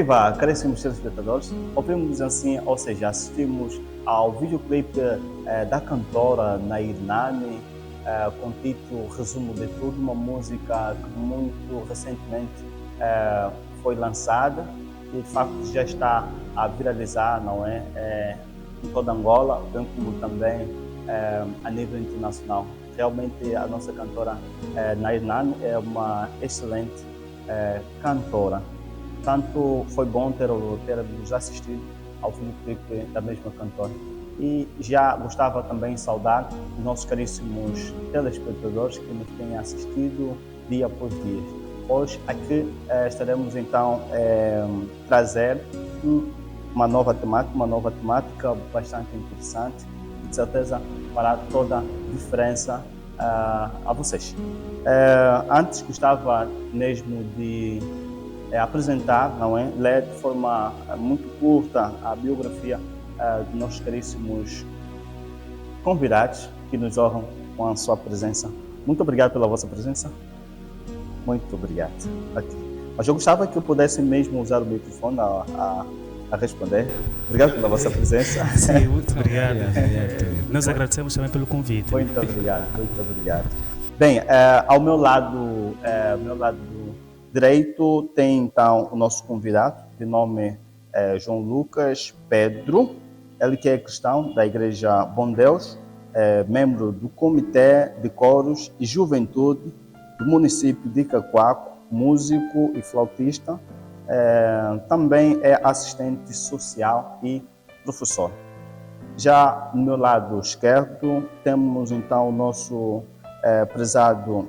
Viva, caríssimos telespectadores, ouvimos assim, ou seja, assistimos ao videoclipe da cantora Nair Nani, com o título Resumo de Tudo, uma música que muito recentemente foi lançada e de facto já está a viralizar, não é? Em toda Angola, bem como também a nível internacional. Realmente a nossa cantora Nair Nani é uma excelente cantora. Tanto foi bom termos assistido ao videoclipe da mesma cantora. E já gostava também de saudar os nossos caríssimos telespectadores que nos têm assistido dia após dia. Hoje aqui estaremos então trazer uma nova temática bastante interessante e de certeza fará toda a diferença a vocês. Antes gostava mesmo de apresentar, não é? Ler de forma muito curta a biografia dos nossos caríssimos convidados que nos honram com a sua presença. Muito obrigado pela vossa presença. Muito obrigado. Okay. Mas eu gostava que eu pudesse mesmo usar o microfone a responder. Obrigado pela vossa presença. Sim, muito obrigado. Nós agradecemos também pelo convite. Muito obrigado, muito obrigado. Bem, ao meu lado direito tem então o nosso convidado, de nome João Lucas Pedro, ele que é cristão da Igreja Bom Deus, membro do Comitê de Coros e Juventude do município de Cacoaco, músico e flautista, também é assistente social e professor. Já no meu lado esquerdo temos então o nosso prezado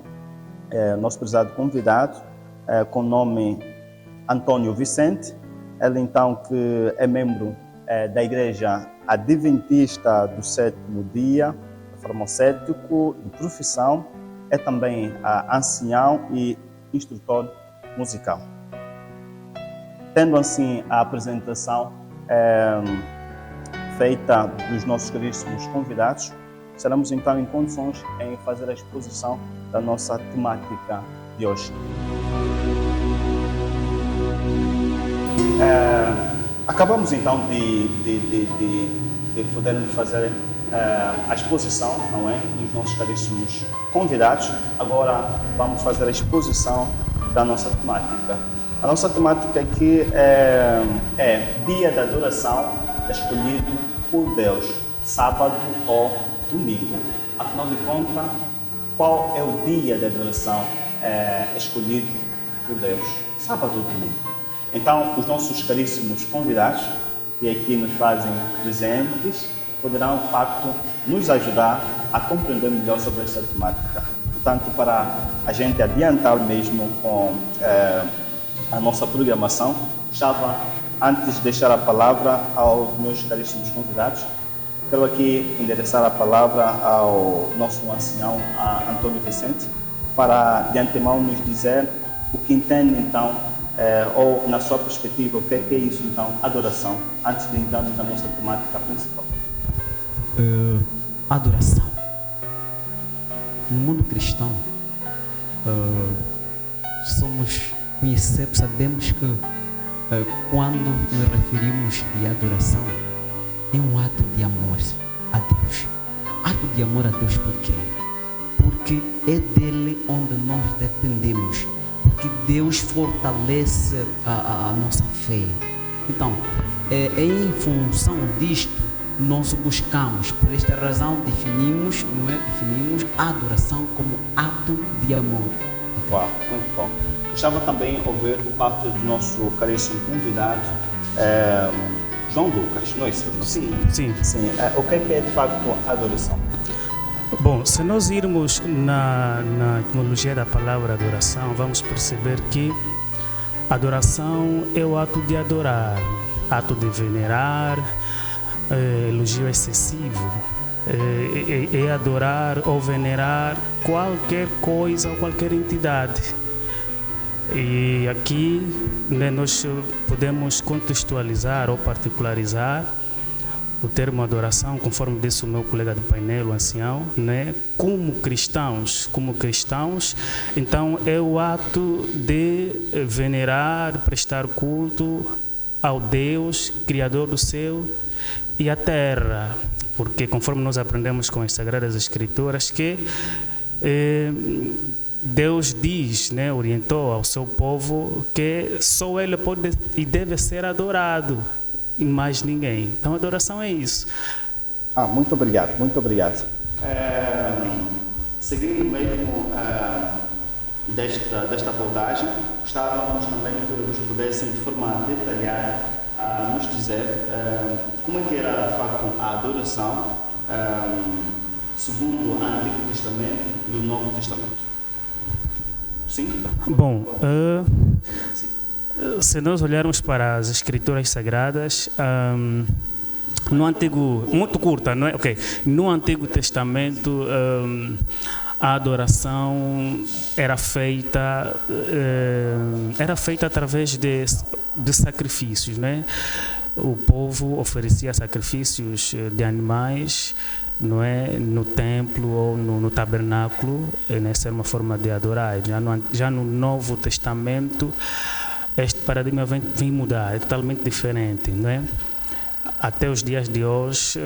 convidado, com o nome Antônio Vicente, ele então que é membro da Igreja Adventista do Sétimo Dia, farmacêutico de profissão, é também ancião e instrutor musical. Tendo assim a apresentação feita dos nossos caríssimos convidados, seremos então em condições em fazer a exposição da nossa temática de hoje. Acabamos então de podermos fazer a exposição, não é, dos nossos caríssimos convidados. Agora vamos fazer a exposição da nossa temática. A nossa temática aqui é Dia da Adoração escolhido por Deus, sábado ou domingo. Afinal de contas, qual é o dia de adoração escolhido por Deus? Sábado ou domingo? Então, os nossos caríssimos convidados, que aqui nos fazem presentes, poderão, de facto, nos ajudar a compreender melhor sobre esta temática. Portanto, para a gente adiantar mesmo com a nossa programação, gostava, antes de deixar a palavra aos meus caríssimos convidados, quero aqui endereçar a palavra ao nosso ancião, Antônio Vicente, para de antemão nos dizer o que entende então, ou na sua perspectiva, o que é isso então, adoração, antes de entrarmos na nossa temática principal. Adoração. No mundo cristão, sabemos que quando nos referimos de adoração, é um ato de amor a Deus. Ato de amor a Deus por quê? Porque é dele onde nós dependemos. Porque Deus fortalece a nossa fé. Então, em função disto, nós buscamos, por esta razão, definimos a adoração como ato de amor. Uau, muito bom. Gostava também de ouvir por parte do nosso caríssimo convidado, João Lucas, não é isso? Sim. O que é de facto a adoração? Bom, se nós irmos na etimologia da palavra adoração, vamos perceber que adoração é o ato de adorar, ato de venerar, elogio excessivo, é adorar ou venerar qualquer coisa ou qualquer entidade. E aqui nós podemos contextualizar ou particularizar o termo adoração, conforme disse o meu colega do painel, o ancião, né? Como cristãos, então é o ato de venerar, prestar culto ao Deus, Criador do céu e a terra, porque conforme nós aprendemos com as Sagradas Escrituras que Deus diz, né, orientou ao seu povo que só Ele pode e deve ser adorado e mais ninguém. Então a adoração é isso. Muito obrigado, muito obrigado. Seguindo mesmo desta abordagem, gostávamos também que nos pudessem de forma detalhada nos dizer como é que era de facto a adoração segundo o Antigo Testamento e o Novo Testamento. Sim? Bom, se nós olharmos para as Escrituras Sagradas, no Antigo, muito curta, não é? Okay. No Antigo Testamento, a adoração era feita através de sacrifícios, né? O povo oferecia sacrifícios de animais, não é, no templo ou no tabernáculo, essa era uma forma de adorar. Já no Novo Testamento, este paradigma vem mudar, é totalmente diferente, não é? Até os dias de hoje,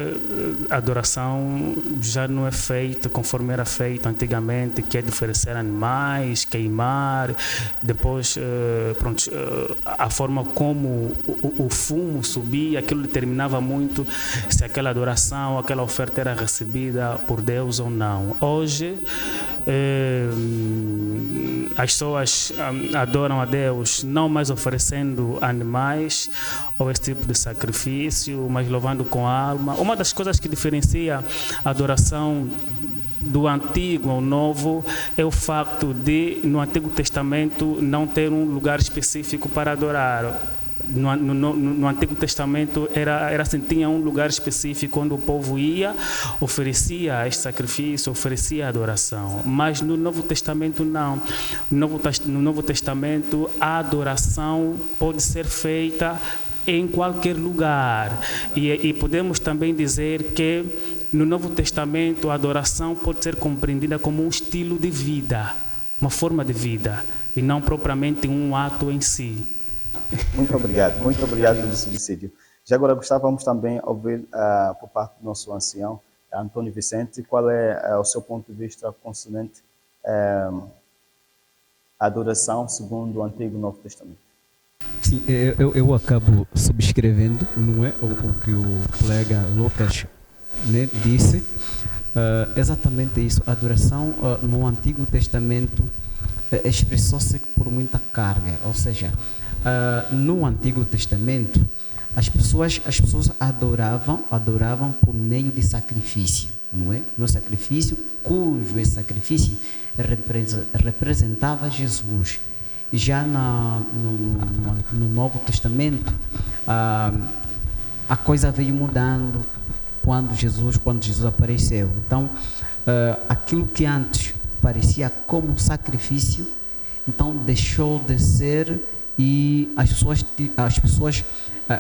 a adoração já não é feita conforme era feita antigamente, que é de oferecer animais, queimar, depois a forma como o fumo subia, aquilo determinava muito se aquela adoração, aquela oferta era recebida por Deus ou não. Hoje, as pessoas adoram a Deus não mais oferecendo animais ou esse tipo de sacrifício, mas louvando com a alma. Uma das coisas que diferencia a adoração do Antigo ao Novo é o facto de, no Antigo Testamento, não ter um lugar específico para adorar. No Antigo Testamento era assim, tinha um lugar específico onde o povo ia, oferecia este sacrifício, oferecia a adoração. Mas no Novo Testamento não. No Novo Testamento a adoração pode ser feita em qualquer lugar. E podemos também dizer que no Novo Testamento a adoração pode ser compreendida como um estilo de vida, uma forma de vida, e não propriamente um ato em si. Muito obrigado pelo subsídio. Já agora gostávamos também de ouvir por parte do nosso ancião, Antônio Vicente, qual é o seu ponto de vista concernente à adoração segundo o Antigo e o Novo Testamento. Sim, eu acabo subscrevendo, não é, o que o colega Lucas, né, disse. Exatamente isso. A adoração no Antigo Testamento expressou-se por muita carga, ou seja, no Antigo Testamento as pessoas adoravam por meio de sacrifício, não é? No sacrifício, cujo esse sacrifício representava Jesus. Já no Novo Testamento a coisa veio mudando quando Jesus apareceu. Então aquilo que antes parecia como um sacrifício, então deixou de ser, e as pessoas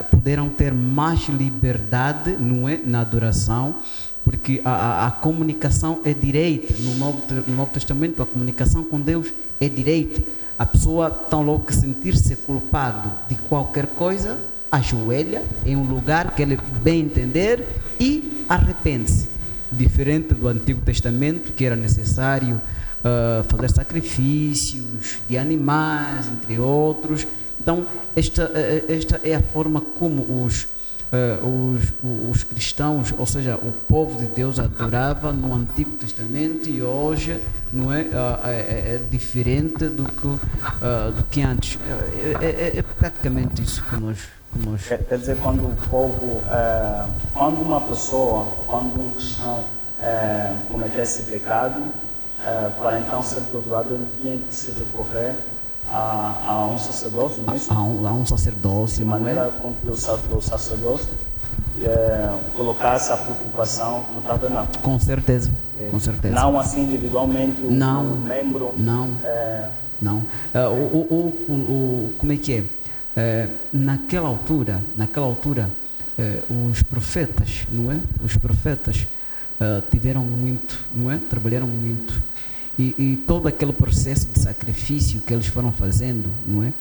puderam ter mais liberdade, não é, na adoração, porque a comunicação é direita. No Novo Testamento a comunicação com Deus é direita. A pessoa, tão logo que sentir-se culpado de qualquer coisa, ajoelha em um lugar que ele bem entender e arrepende-se. Diferente do Antigo Testamento, que era necessário fazer sacrifícios de animais, entre outros. Então, esta é a forma como os cristãos, ou seja, o povo de Deus adorava no Antigo Testamento, e hoje não é diferente do que antes. É praticamente isso que nós Quer dizer, quando o povo, quando uma pessoa, quando um cristão cometesse pecado, para então ser perdoado, ele tinha que se recorrer a um sacerdócio, não é isso? A um sacerdócio. De maneira com que o sacerdócio colocasse a preocupação no tabernáculo. Com certeza, com certeza. Não assim individualmente, um membro. Não. Como é que é? Naquela altura, os profetas, não é? Os profetas tiveram muito, não é? Trabalharam muito. E todo aquele processo de sacrifício que eles foram fazendo, não é?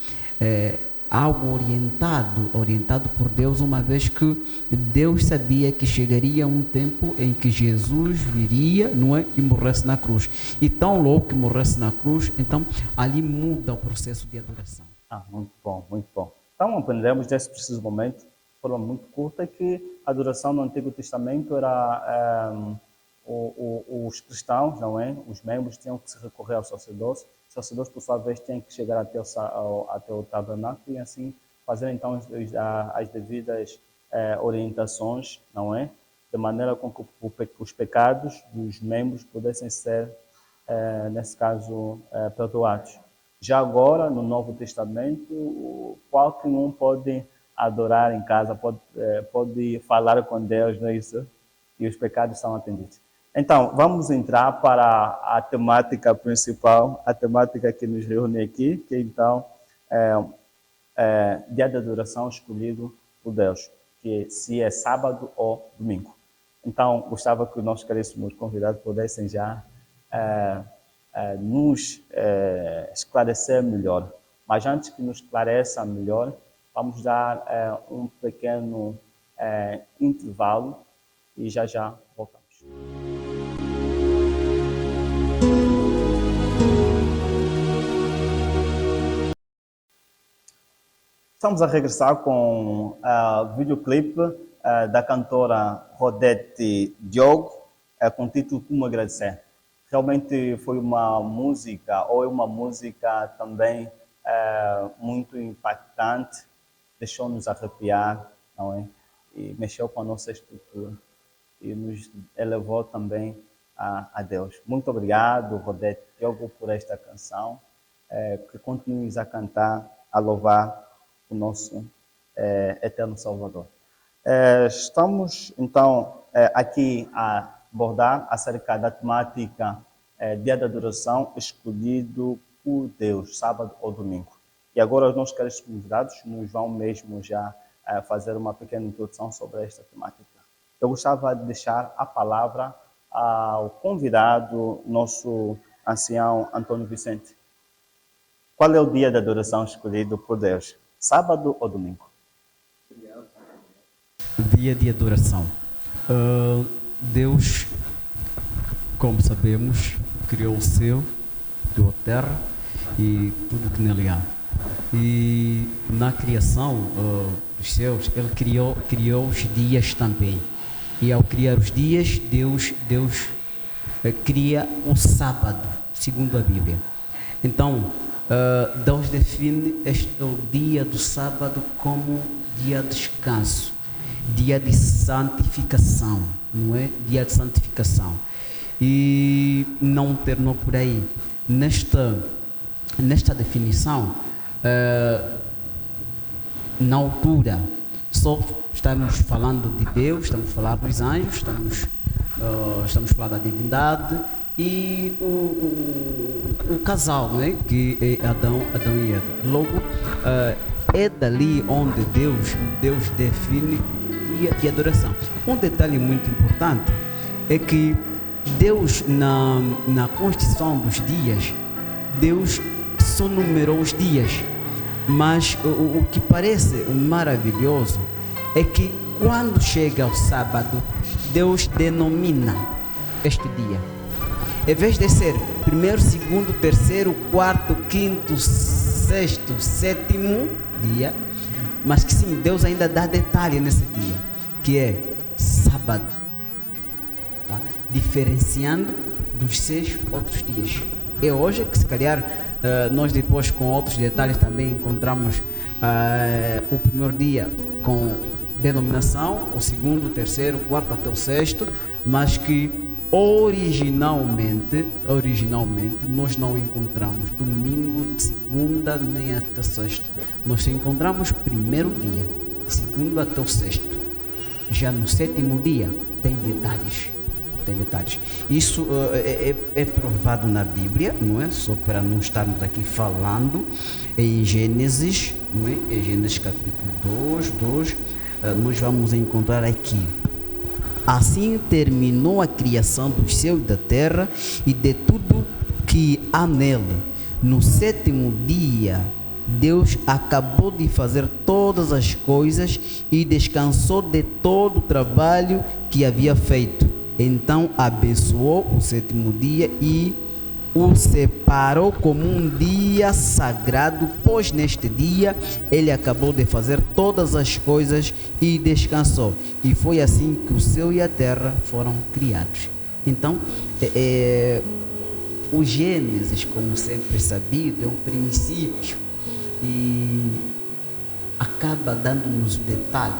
Algo orientado por Deus, uma vez que Deus sabia que chegaria um tempo em que Jesus viria, não é? E morresse na cruz. E tão logo que morresse na cruz, então ali muda o processo de adoração. Muito bom, muito bom. Então aprendemos nesse preciso momento, de forma muito curta, que a adoração no Antigo Testamento era os cristãos, não é? Os membros tinham que se recorrer ao sacerdote. Os sacerdotes, por sua vez, tinham que chegar até o tabernáculo e assim fazer então as devidas orientações, não é? De maneira com que os pecados dos membros pudessem ser, nesse caso, perdoados. Já agora, no Novo Testamento, qualquer um pode adorar em casa, pode falar com Deus, não é isso? E os pecados são atendidos. Então, vamos entrar para a temática principal, a temática que nos reúne aqui, que então é dia de adoração escolhido por Deus, que se é sábado ou domingo. Então, gostava que os nossos caríssimos convidados pudessem já nos esclarecer melhor. Mas antes que nos esclareça melhor, vamos dar um pequeno intervalo e já voltamos. Estamos a regressar com o videoclipe da cantora Rodete Diogo, com o título Como Agradecer. Realmente foi uma música, ou é uma música também muito impactante, deixou-nos arrepiar, não é? E mexeu com a nossa estrutura e nos elevou também a Deus. Muito obrigado, Rodete Diogo, por esta canção, que continues a cantar, a louvar o nosso eterno Salvador. Estamos, então, aqui a abordar acerca da temática Dia da Adoração escolhido por Deus, sábado ou domingo. E agora os nossos caros convidados nos vão mesmo já fazer uma pequena introdução sobre esta temática. Eu gostava de deixar a palavra ao convidado, nosso ancião Antônio Vicente. Qual é o dia da adoração escolhido por Deus? Sábado ou domingo? Dia de adoração. Deus, como sabemos, criou o céu, criou a terra e tudo que nele há. E na criação dos céus, Ele criou os dias também. E ao criar os dias, Deus cria o sábado, segundo a Bíblia. Então, Deus define o dia do sábado como dia de descanso, dia de santificação, não é? Dia de santificação. E não terminou por aí. Nesta definição, na altura, só estamos falando de Deus, estamos falando dos anjos, estamos falando da divindade e o casal, né? Que é Adão e Eva. Logo, é dali onde Deus define dia de adoração. Um detalhe muito importante é que Deus, na constituição dos dias, Deus só numerou os dias, mas o que parece maravilhoso é que quando chega o sábado, Deus denomina este dia. Em vez de ser primeiro, segundo, terceiro, quarto, quinto, sexto, sétimo dia, mas que sim, Deus ainda dá detalhe nesse dia, que é sábado, tá? Diferenciando dos 6 outros dias. É hoje que se calhar nós depois com outros detalhes também encontramos o primeiro dia com denominação, o segundo, o terceiro, o quarto até o sexto, mas que originalmente nós não encontramos domingo, de segunda nem até sexta. Nós encontramos primeiro dia, segundo até o sexto. Já no sétimo dia tem detalhes. Isso é provado na Bíblia, não é? Só para não estarmos aqui falando em Gênesis, não é? Em Gênesis capítulo 2, nós vamos encontrar aqui: assim terminou a criação dos céus e da terra e de tudo que há nela. No sétimo dia, Deus acabou de fazer todas as coisas e descansou de todo o trabalho que havia feito. Então abençoou o sétimo dia e o separou como um dia sagrado, pois neste dia ele acabou de fazer todas as coisas e descansou. E foi assim que o céu e a terra foram criados. Então, o Gênesis, como sempre sabido, é um princípio e acaba dando-nos detalhe,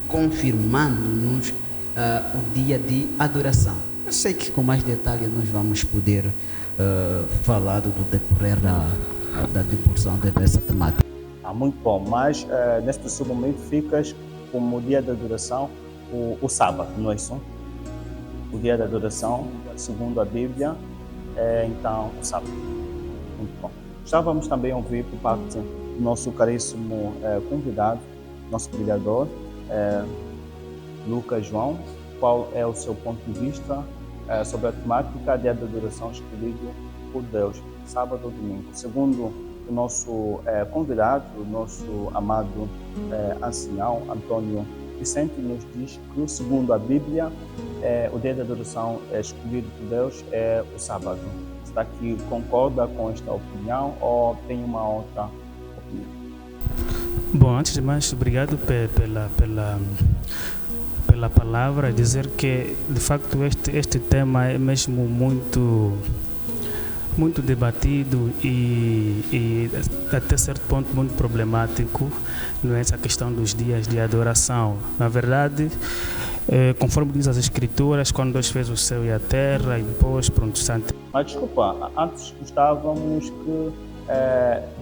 confirmando-nos o dia de adoração. Eu sei que com mais detalhe nós vamos poder falar do decorrer da devoção dessa temática. Muito bom, mas neste segundo momento ficas como dia de adoração o sábado, não é isso? O dia de adoração, segundo a Bíblia, é então o sábado. Muito bom. Estávamos também a ouvir por parte do nosso caríssimo convidado, nosso pregador, Lucas João, qual é o seu ponto de vista sobre a temática de adoração escolhido por Deus, sábado ou domingo. Segundo o nosso convidado, o nosso amado ancião Antônio Vicente, nos diz que, segundo a Bíblia, o dia de adoração escolhido por Deus é o sábado. Será que concorda com esta opinião ou tem uma outra opinião? Bom, antes de mais, obrigado pela palavra, dizer que de facto este tema é mesmo muito debatido e até certo ponto muito problemático, não é, essa questão dos dias de adoração. Na verdade, conforme diz as Escrituras, quando Deus fez o céu e a terra e depois pronto, santo. Mas desculpa, antes gostávamos que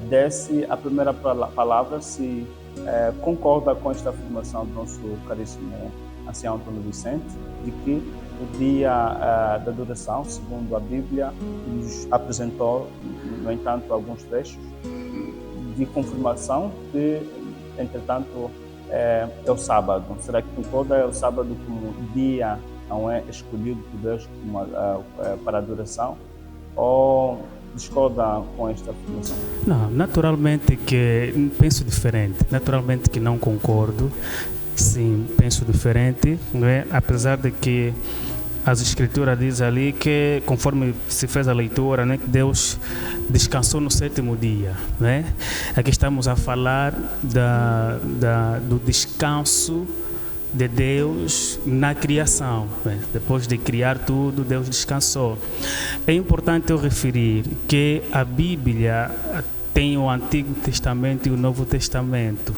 desse a primeira palavra, se concorda com esta afirmação do nosso caríssimo ancião Antônio Vicente, de que o dia da adoração, segundo a Bíblia, nos apresentou, no entanto, alguns trechos de confirmação que, entretanto, é o sábado. Será que concorda o sábado como dia não é escolhido por Deus para adoração? Ou discorda com esta afirmação? Não, naturalmente que penso diferente, naturalmente que não concordo. Sim, penso diferente, não é? Apesar de que as Escrituras dizem ali que, conforme se fez a leitura, né, que Deus descansou no sétimo dia, né? Aqui estamos a falar do descanso de Deus na criação, né? Depois de criar tudo, Deus descansou. É importante eu referir que a Bíblia tem o Antigo Testamento e o Novo Testamento.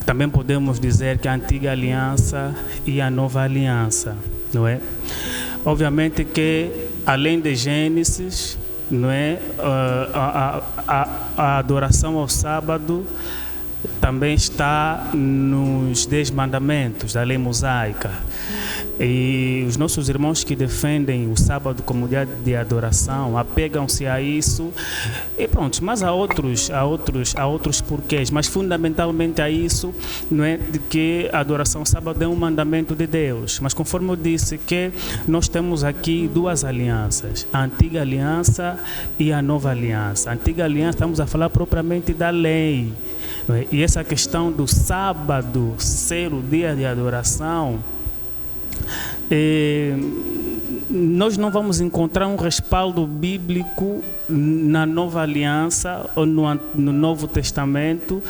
Também podemos dizer que a Antiga Aliança e a Nova Aliança, não é? Obviamente que, além de Gênesis, não é, a adoração ao sábado também está nos 10 mandamentos da lei mosaica. E os nossos irmãos que defendem o sábado como dia de adoração apegam-se a isso e pronto, mas há outros porquês, mas fundamentalmente a isso, não é, de que a adoração ao sábado é um mandamento de Deus. Mas conforme eu disse, que nós temos aqui duas alianças, a Antiga Aliança e a Nova Aliança. A Antiga Aliança, estamos a falar propriamente da lei, não é? E essa questão do sábado ser o dia de adoração, nós não vamos encontrar um respaldo bíblico na Nova Aliança ou no Novo Testamento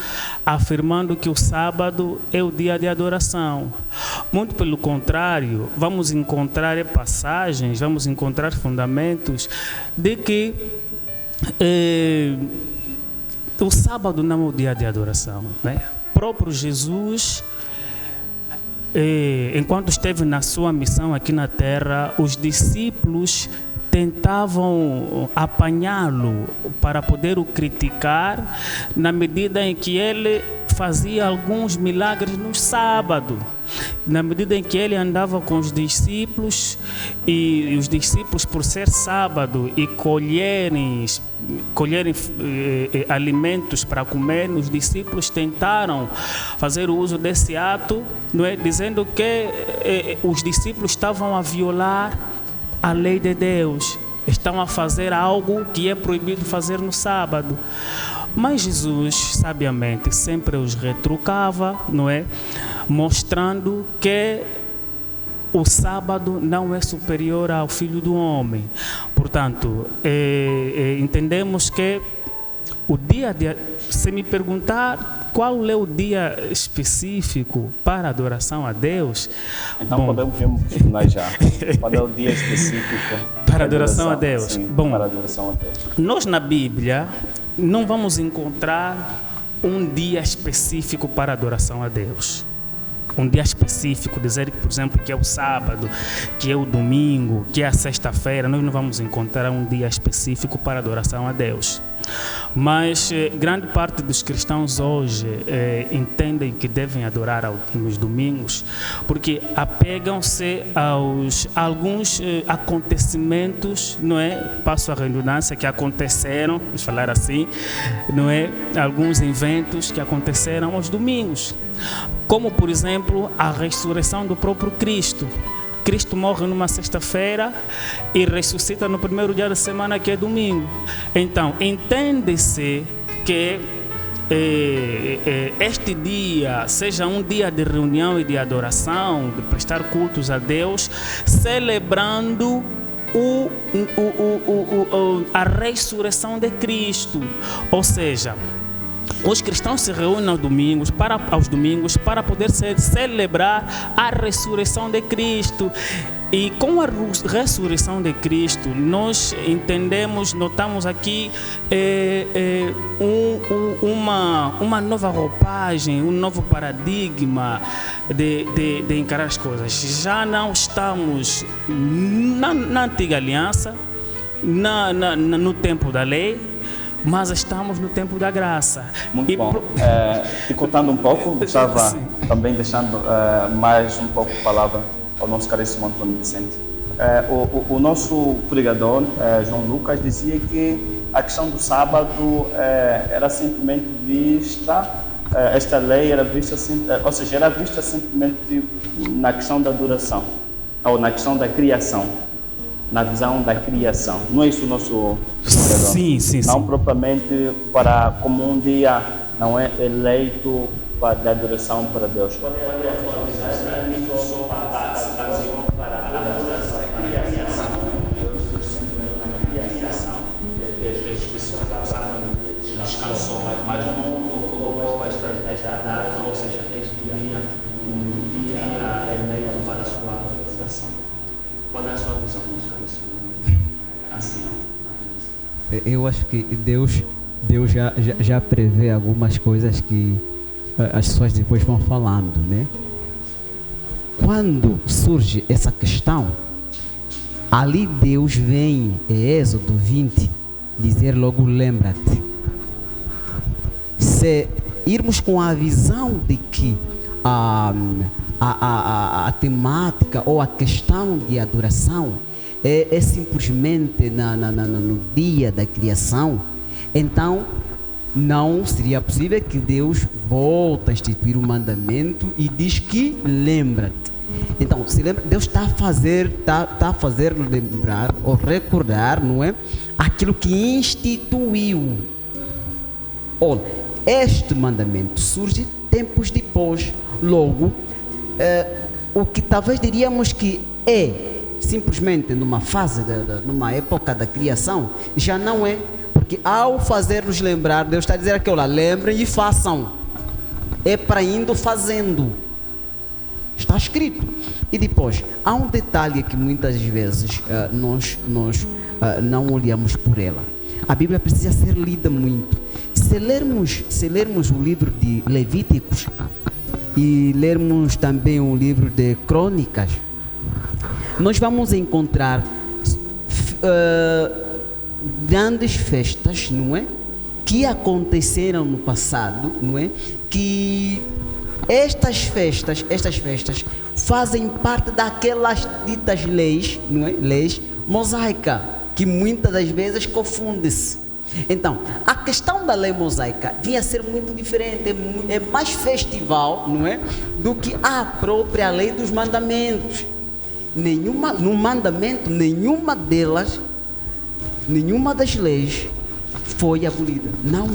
afirmando que o sábado é o dia de adoração. Muito pelo contrário, vamos encontrar passagens, vamos encontrar fundamentos de que o sábado não é o dia de adoração, né? O próprio Jesus, enquanto esteve na sua missão aqui na terra, os discípulos tentavam apanhá-lo para poder o criticar na medida em que ele fazia alguns milagres no sábado. na medida em que ele andava com os discípulos, e os discípulos, por ser sábado e colherem alimentos para comer, os discípulos tentaram fazer o uso desse ato, não é? Dizendo que os discípulos estavam a violar a lei de Deus, estão a fazer algo que é proibido fazer no sábado. Mas Jesus, sabiamente, sempre os retrucava, não é? Mostrando que o sábado não é superior ao Filho do Homem. Portanto, entendemos que o dia de... Se me perguntar qual é o dia específico para a adoração a Deus... Então podemos responder já. Qual é o dia específico para a adoração a Deus? Sim, bom, para a adoração a Deus. Nós na Bíblia não vamos encontrar um dia específico para a adoração a Deus. Um dia específico, dizer, por exemplo, que é o sábado, que é o domingo, que é a sexta-feira. Nós não vamos encontrar um dia específico para a adoração a Deus. Mas grande parte dos cristãos hoje entendem que devem adorar nos domingos, porque apegam-se a alguns acontecimentos, não é? Passo a redundância, que aconteceram, vamos falar assim, não é? Alguns eventos que aconteceram aos domingos, como por exemplo a ressurreição do próprio Cristo. Cristo morre numa sexta-feira e ressuscita no primeiro dia da semana, que é domingo. Então, entende-se que este dia seja um dia de reunião e de adoração, de prestar cultos a Deus, celebrando a ressurreição de Cristo. Ou seja, os cristãos se reúnem aos domingos para poder celebrar a ressurreição de Cristo. E com a ressurreição de Cristo, nós entendemos, notamos aqui uma nova roupagem, um novo paradigma de encarar as coisas. Já não estamos na antiga aliança, no tempo da lei, mas estamos no tempo da graça. Muito bom. E contando um pouco, gostava também deixando mais um pouco de palavra ao nosso caríssimo Antônio Vicente. O nosso pregador, João Lucas, dizia que a questão do sábado era simplesmente vista, esta lei era vista, ou seja, era vista simplesmente na questão da adoração, ou na questão da criação. Na visão da criação. Não é isso o nosso pregador? Sim. Não propriamente como um dia não é eleito de adoração para Deus. Qual é a tua visão? Descansou, mas não colocou esta data, ou seja, este dia, um dia eleito para a sua adoração. Qual é a sua visão, meus caros? Assim, eu acho que Deus já prevê algumas coisas que as pessoas depois vão falando, né? Quando surge essa questão, ali Deus vem, em Êxodo 20, dizer logo: lembra-te. Se irmos com a visão de que a temática ou a questão de adoração é simplesmente no dia da criação, então não seria possível que Deus volte a instituir um mandamento e diz que lembra-te. Então, se lembra, Deus está a fazer lembrar ou recordar, não é? Aquilo que instituiu. Olha, este mandamento surge tempos depois. Logo, o que talvez diríamos que é simplesmente numa fase, numa época da criação, já não é, porque ao fazer-nos lembrar, Deus está a dizer aqui: olha, lembrem e façam. É para indo fazendo. Está escrito. E depois, há um detalhe que muitas vezes nós não olhamos por ela. A Bíblia precisa ser lida muito. Se lermos o livro de Levíticos e lermos também o livro de Crônicas, nós vamos encontrar grandes festas, não é? Que aconteceram no passado, não é? Que estas festas fazem parte daquelas ditas leis, não é? Leis mosaica, que muitas das vezes confunde-se. Então, a questão da lei mosaica vinha a ser muito diferente, é mais festival, não é? Do que a própria lei dos mandamentos. No mandamento, nenhuma das leis foi abolida. Não.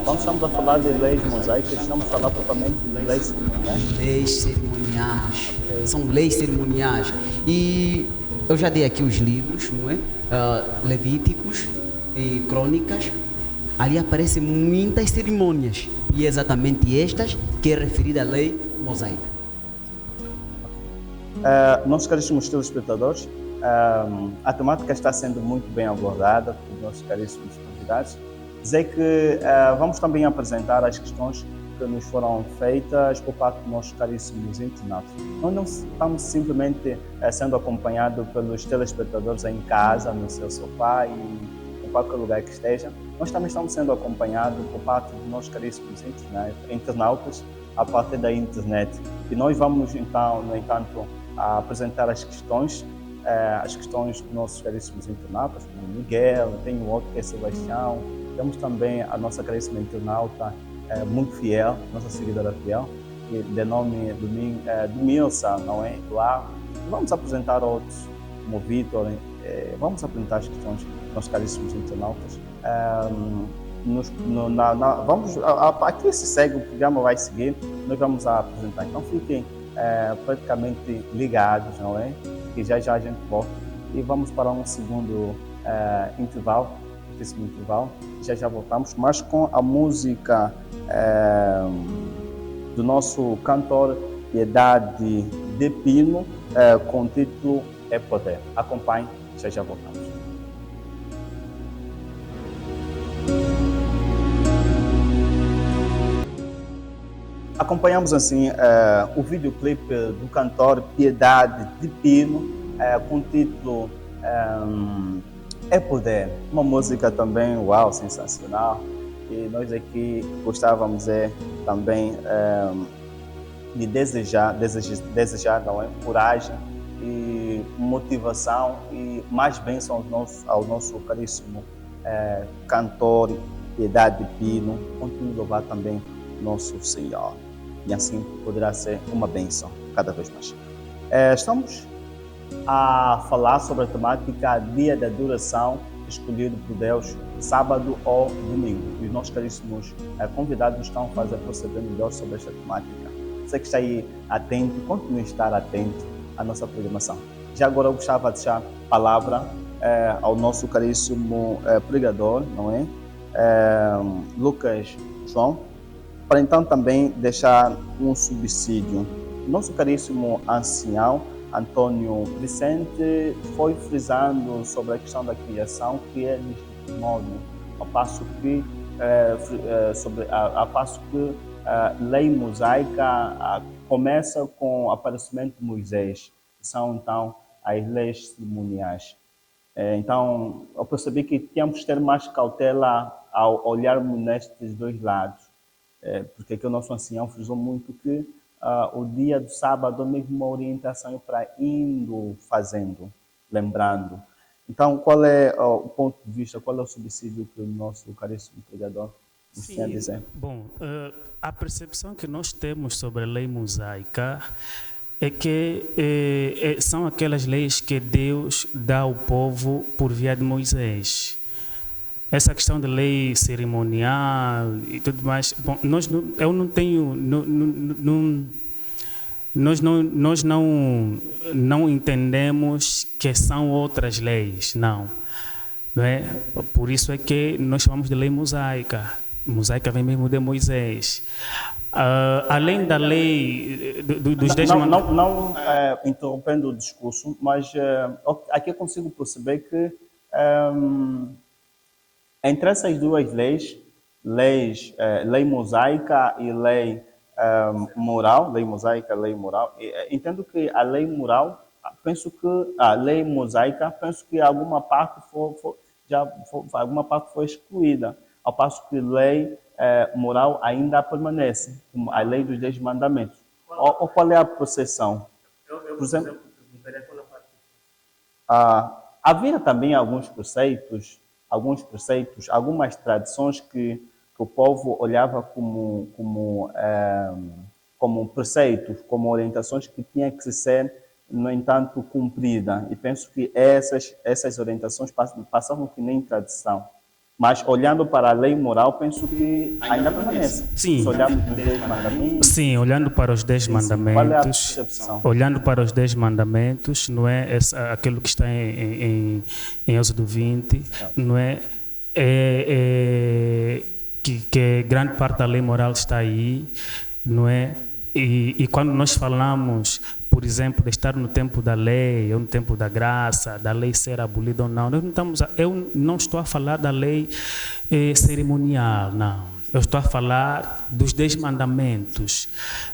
Quando estamos a falar de leis mosaicas, estamos a falar propriamente de leis cerimoniais? Leis cerimoniais. São leis cerimoniais. E eu já dei aqui os livros, não é? Levíticos e Crônicas. Ali aparecem muitas cerimônias. E é exatamente estas que é referida à lei mosaica. Nossos caríssimos telespectadores, a temática está sendo muito bem abordada por nossos caríssimos convidados. Dizer que vamos também apresentar as questões que nos foram feitas por parte dos nossos caríssimos internautas. Nós não estamos simplesmente sendo acompanhados pelos telespectadores em casa, no seu sofá e em qualquer lugar que esteja. Nós também estamos sendo acompanhados por parte dos nossos caríssimos internautas a partir da internet. E nós vamos, então, no entanto, apresentar as questões dos nossos caríssimos internautas, como Miguel, tem o outro que é Sebastião. Temos também a nossa caríssima internauta muito fiel, nossa seguidora fiel, de nome Milsa, não é? Lá. Vamos apresentar outros, como o Vitor, vamos apresentar as questões dos nossos caríssimos internautas. Aqui se segue, o programa vai seguir, nós vamos apresentar. Então fiquem praticamente ligados, não é? Que já a gente volta e vamos para um segundo intervalo. Já voltamos, mas com a música do nosso cantor Piedade de Pino, com o título É Poder. Acompanhe, já voltamos. Acompanhamos assim o videoclipe do cantor Piedade de Pino, com o título É Poder, uma música também, uau, sensacional. E nós aqui gostávamos também de desejar não é, coragem e motivação e mais bênção ao nosso caríssimo cantor Piedade de Pino. Continue a louvar também nosso Senhor. E assim poderá ser uma bênção cada vez mais. Estamos a falar sobre a temática Dia da Adoração, escolhido por Deus, sábado ou domingo. E os nossos caríssimos convidados estão a perceber melhor sobre esta temática. Você que está aí atento, continue a estar atento à nossa programação. Já agora eu gostava de deixar a palavra ao nosso caríssimo pregador, não é? Lucas João, para então também deixar um subsídio. Nosso caríssimo ancião Antônio Vicente foi frisando sobre a questão da criação, que é legítimo, ao passo que a lei mosaica começa com o aparecimento de Moisés, que são então as leis cerimoniais. Então, eu percebi que temos que ter mais cautela ao olharmos nestes dois lados, porque aqui o nosso ancião frisou muito que o dia do sábado é mesmo uma orientação para indo fazendo, lembrando. Então, qual é o ponto de vista, qual é o subsídio que o nosso caríssimo pregador nos tem a dizer? Bom, a percepção que nós temos sobre a lei mosaica é que são aquelas leis que Deus dá ao povo por via de Moisés. Essa questão de lei cerimonial e tudo mais, bom, eu não tenho, nós não entendemos que são outras leis, não é? Por isso é que nós chamamos de lei mosaica. Mosaica vem mesmo de Moisés. Além da lei dos 10 mandamentos. Não interrompendo o discurso, mas aqui eu consigo perceber que entre essas duas leis, lei mosaica e lei moral, lei mosaica, lei moral, entendo que a lei moral, penso que a lei mosaica, penso que alguma parte foi excluída, ao passo que lei moral ainda permanece, como a lei dos 10 mandamentos. Ou qual é a percepção? Por exemplo, havia também alguns preceitos, algumas tradições que o povo olhava como preceitos, como orientações que tinham que ser, no entanto, cumpridas. E penso que essas orientações passavam que nem tradição. Mas olhando para a lei moral, penso que ainda permanece. Sim. Se olharmos os 10 mandamentos. Sim, olhando para os 10 mandamentos. Qual é a percepção? Olhando para os 10 mandamentos, não é aquilo que está em Êxodo 20, não é? Que grande parte da lei moral está aí, não é? E quando nós falamos, por exemplo, de estar no tempo da lei ou no tempo da graça, da lei ser abolida ou não, eu não estou a falar da lei cerimonial, não. Eu estou a falar dos 10 mandamentos,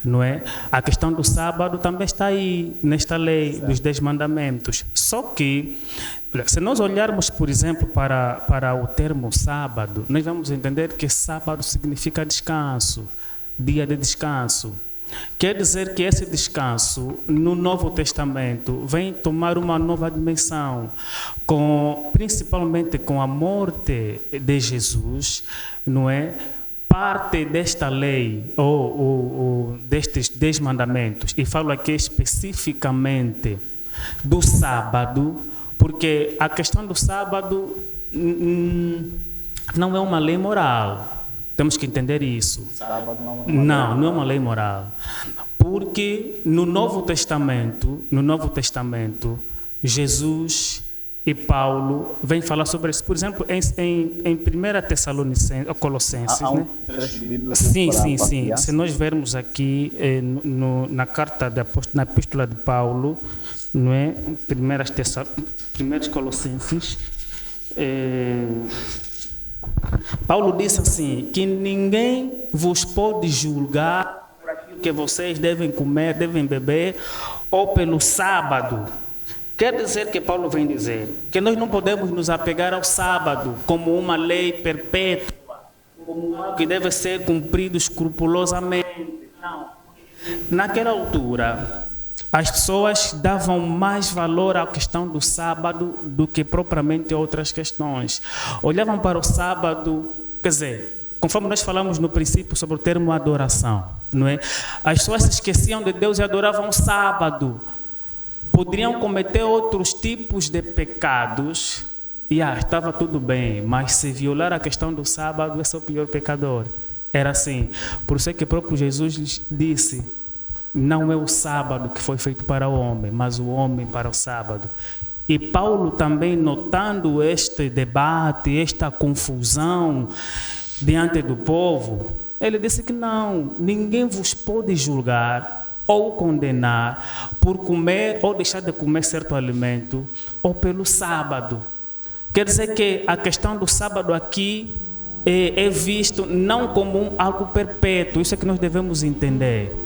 não é? A questão do sábado também está aí, nesta lei dos 10 mandamentos. Só que, se nós olharmos, por exemplo, para o termo sábado, nós vamos entender que sábado significa descanso, dia de descanso. Quer dizer que esse descanso, no Novo Testamento, vem tomar uma nova dimensão, principalmente com a morte de Jesus, não é? Parte desta lei, ou destes 10 mandamentos, e falo aqui especificamente do sábado, porque a questão do sábado não é uma lei moral. Temos que entender isso. Não é uma lei moral. Porque no Novo Testamento, Jesus e Paulo vêm falar sobre isso. Por exemplo, em 1 Tessalonicenses, ou Colossenses, né? Sim. Se nós vermos aqui na carta na epístola de Paulo, não é? 1 Colossenses, Paulo disse assim, que ninguém vos pode julgar por aquilo que vocês devem comer, devem beber, ou pelo sábado. Quer dizer que Paulo vem dizer que nós não podemos nos apegar ao sábado como uma lei perpétua, como algo que deve ser cumprido escrupulosamente. Não. Naquela altura, as pessoas davam mais valor à questão do sábado do que propriamente outras questões. Olhavam para o sábado, quer dizer, conforme nós falamos no princípio sobre o termo adoração, não é? As pessoas se esqueciam de Deus e adoravam o sábado. Poderiam cometer outros tipos de pecados e estava tudo bem, mas se violar a questão do sábado, esse é o pior pecador. Era assim. Por isso é que o próprio Jesus disse: não é o sábado que foi feito para o homem, mas o homem para o sábado. E Paulo também, notando este debate, esta confusão diante do povo, ele disse que não, ninguém vos pode julgar ou condenar por comer ou deixar de comer certo alimento ou pelo sábado. Quer dizer que a questão do sábado aqui é visto não como algo perpétuo, isso é que nós devemos entender.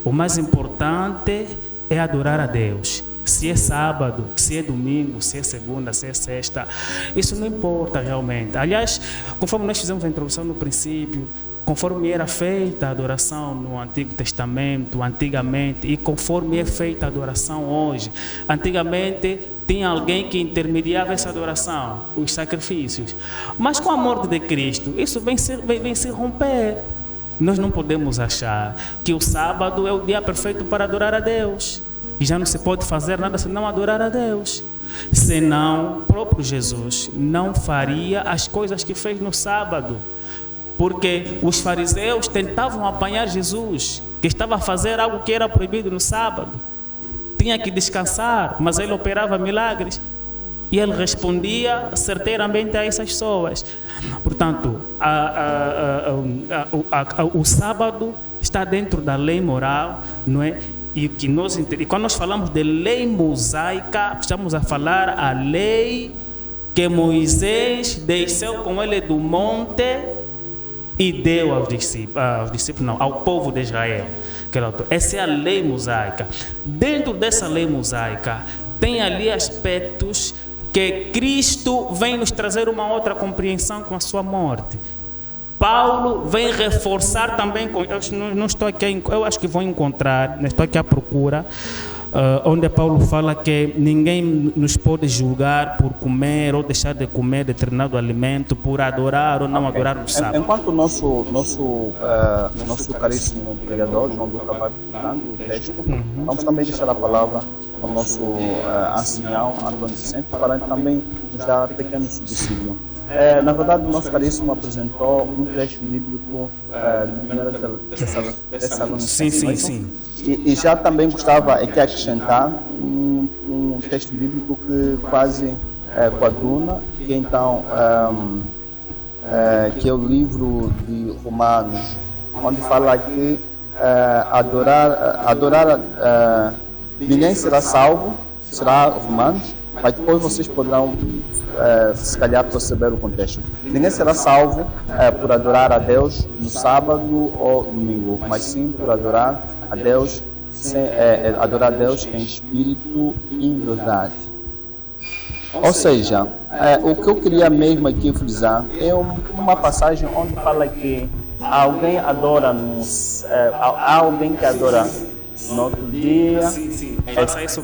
O mais importante é adorar a Deus. Se é sábado, se é domingo, se é segunda, se é sexta, isso não importa realmente. Aliás, conforme nós fizemos a introdução no princípio, conforme era feita a adoração no Antigo Testamento, antigamente, e conforme é feita a adoração hoje, antigamente tinha alguém que intermediava essa adoração, os sacrifícios. Mas com a morte de Cristo, isso vem se romper. Nós não podemos achar que o sábado é o dia perfeito para adorar a Deus. E já não se pode fazer nada senão adorar a Deus. Senão, o próprio Jesus não faria as coisas que fez no sábado. Porque os fariseus tentavam apanhar Jesus, que estava a fazer algo que era proibido no sábado. Tinha que descansar, mas ele operava milagres. E ele respondia certeiramente a essas pessoas. Portanto, o sábado está dentro da lei moral, não é? E quando nós falamos de lei mosaica, estamos a falar a lei que Moisés desceu com ele do monte e deu aos discípulos, não, ao povo de Israel. Essa é a lei mosaica. Dentro dessa lei mosaica, tem ali aspectos que Cristo vem nos trazer uma outra compreensão com a sua morte. Paulo vem reforçar também, não estou aqui, eu acho que vou encontrar, não estou aqui à procura, onde Paulo fala que ninguém nos pode julgar por comer ou deixar de comer determinado alimento, por adorar ou não adorar no sábado. Enquanto o nosso caríssimo pregador João Lucas vai procurando o texto, vamos também deixar a palavra ao nosso ancião Antônio Vicente para também nos dar pequeno subsídio. Na verdade, o nosso caríssimo apresentou um trecho bíblico de 1 Tessalonicenses. Sim. E já também gostava aqui acrescentar um texto bíblico que quase coaduna, que então que é o livro de Romanos, onde fala que ninguém será salvo, será Romanos, mas depois vocês poderão se calhar perceber o contexto. Ninguém será salvo por adorar a Deus no sábado ou domingo, mas sim por adorar a Deus, adorar a Deus em espírito e em verdade. Ou seja, o que eu queria mesmo aqui frisar é uma passagem onde fala que alguém adora há alguém que adora no outro dia. Sim. Faça isso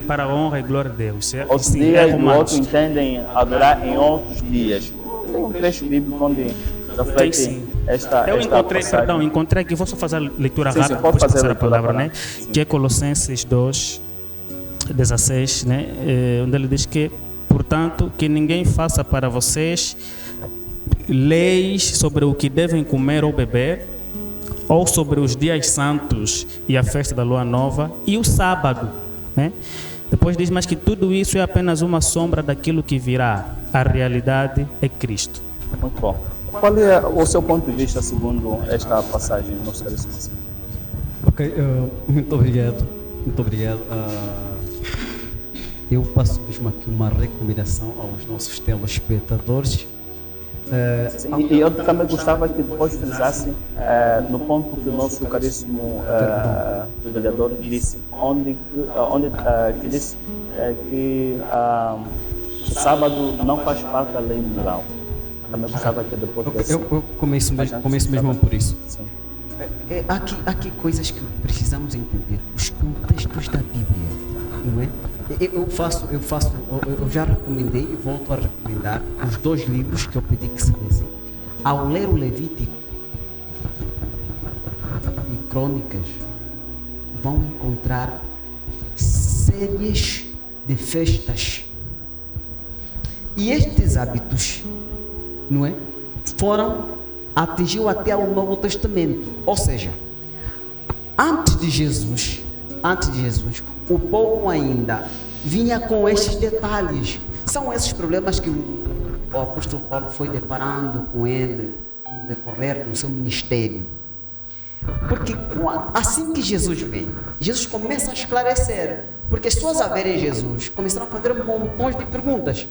para a honra e glória de Deus. Outros dias o outro entendem adorar em outros dias. Tem um trecho bíblico onde reflete esta passagem. Encontrei aqui, vou só fazer a leitura rápida, depois passar a palavra, né? Que é Colossenses 2, 16, né? Onde ele diz que, portanto, que ninguém faça para vocês leis sobre o que devem comer ou beber, ou sobre os dias santos e a festa da lua nova e o sábado, né? Depois diz, mas que tudo isso é apenas uma sombra daquilo que virá. A realidade é Cristo. Muito bom. Qual é o seu ponto de vista segundo esta passagem, nosso caríssimo? Ok, muito obrigado. Eu passo mesmo aqui uma recomendação aos nossos telespectadores. E eu também gostava que depois frisasse no ponto que o nosso caríssimo vereador disse, onde disse que sábado não faz parte da lei moral. Também gostava que depois desse. Eu começo mesmo por isso. Sim. Há aqui coisas que precisamos entender, os contextos da Bíblia, não é? Eu já recomendei e volto a recomendar os 2 livros que eu pedi que se lessem. Ao ler o Levítico e Crônicas, vão encontrar séries de festas. E estes hábitos, não é? Atingiu até o Novo Testamento. Ou seja, antes de Jesus, o povo ainda vinha com estes detalhes. São esses problemas que o apóstolo Paulo foi deparando com ele no decorrer do seu ministério. Porque assim que Jesus vem, Jesus começa a esclarecer. Porque as pessoas a verem Jesus começaram a fazer montões de perguntas.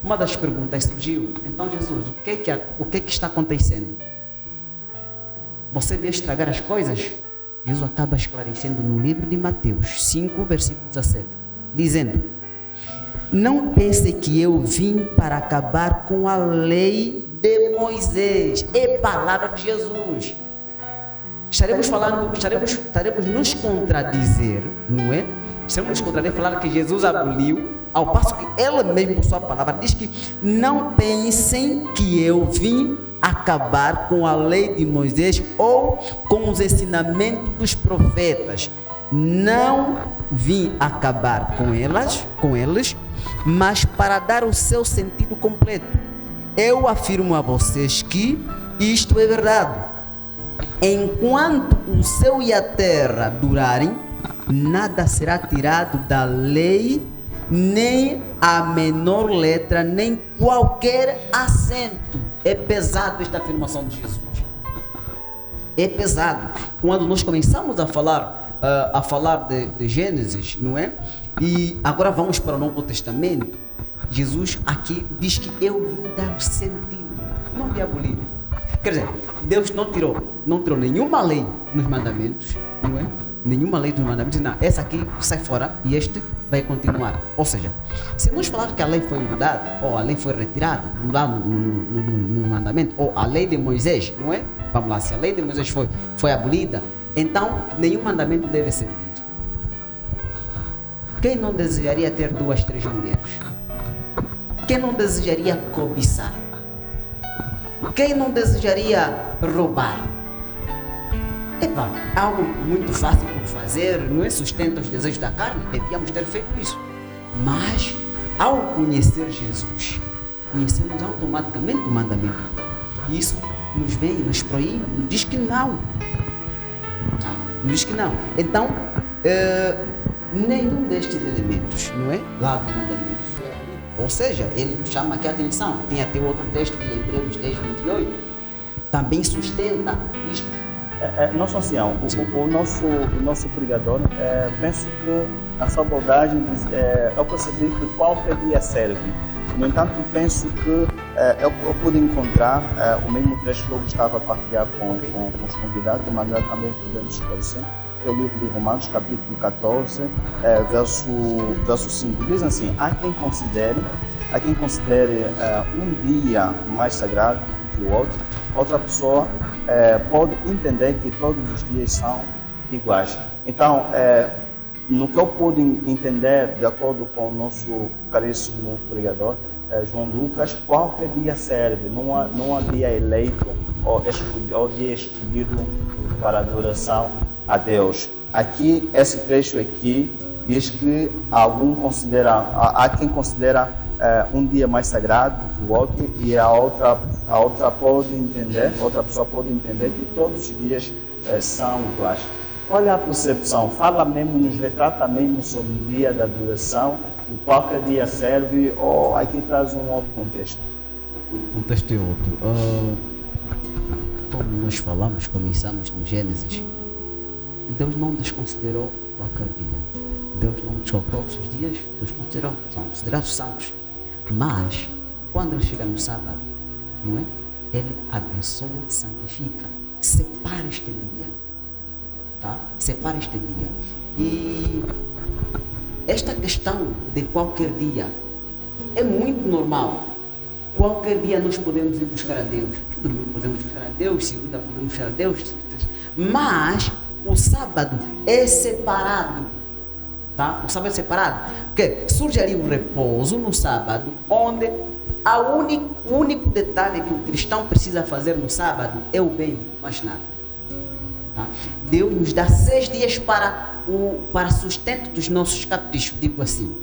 Uma das perguntas surgiu: então Jesus, o que é que está acontecendo? Você veio estragar as coisas? Jesus acaba esclarecendo no livro de Mateus 5, versículo 17, dizendo: não pense que eu vim para acabar com a lei de Moisés. É palavra de Jesus. Estaremos nos contradizer, não é? Estaremos nos contradizer, falar que Jesus aboliu, ao passo que ela mesmo, por sua palavra, diz que não pensem que eu vim acabar com a lei de Moisés ou com os ensinamentos dos profetas. Não vim acabar com eles, mas para dar o seu sentido completo. Eu afirmo a vocês que isto é verdade. Enquanto o céu e a terra durarem, nada será tirado da lei, nem a menor letra, nem qualquer acento. É pesado esta afirmação de Jesus. É pesado. Quando nós começamos a falar de Gênesis, não é? E agora vamos para o Novo Testamento. Jesus aqui diz que eu vim dar o sentido, não de abolir. Quer dizer, Deus não tirou nenhuma lei nos mandamentos, não é? Nenhuma lei dos mandamentos, não, essa aqui sai fora e este vai continuar. Ou seja, se nós falarmos que a lei foi mudada, ou a lei foi retirada, mudada no mandamento, ou a lei de Moisés, não é? Vamos lá, se a lei de Moisés foi abolida, então nenhum mandamento deve ser cumprido. Quem não desejaria ter 2, 3 mulheres? Quem não desejaria cobiçar? Quem não desejaria roubar? Epa, algo muito fácil por fazer, não é? Sustenta os desejos da carne, devíamos ter feito isso. Mas, ao conhecer Jesus, conhecemos automaticamente o mandamento. Isso nos vem, nos proíbe, nos diz que não. Nos diz que não. Então, nenhum destes elementos, não é? Lá do mandamento. Ou seja, ele chama aqui a atenção. Tem até outro texto de Hebreus 10, 28, também sustenta isto. Nosso ancião, o nosso pregador, penso que na sua abordagem eu percebi que qualquer dia serve. No entanto, penso que eu pude encontrar o mesmo trecho que eu gostava de partilhar com os convidados, de maneira também que podemos esclarecer. É o livro de Romanos, capítulo 14, verso 5. Diz assim: há quem considere um dia mais sagrado que o outro. Outra pessoa pode entender que todos os dias são iguais. Então, no que eu pude entender, de acordo com o nosso caríssimo pregador, João Lucas, qualquer dia serve, não há dia eleito ou dia escolhido para adoração a Deus. Aqui, esse trecho aqui diz que há quem considera um dia mais sagrado que o outro, e a outra pessoa pode entender que todos os dias são iguais. Olha a percepção, fala mesmo, nos retrata mesmo sobre o dia da adoração, e qualquer dia serve, ou aqui traz um outro contexto? O contexto é outro. Como nós começamos no Gênesis, Deus não desconsiderou qualquer dia. Deus não desconsiderou os dias, Deus considerou, são considerados santos. Mas, quando ele chega no sábado, não é? Ele abençoa, santifica, separa este dia. Tá? Separa este dia. E esta questão de qualquer dia é muito normal. Qualquer dia nós podemos ir buscar a Deus. Domingo podemos buscar a Deus, segunda podemos buscar a Deus. Mas o sábado é separado. Tá? O sábado é separado. Porque surge ali um repouso no sábado, onde o único detalhe que o cristão precisa fazer no sábado é o bem, mais nada. Tá? Deus nos dá 6 dias para sustento dos nossos caprichos, digo assim.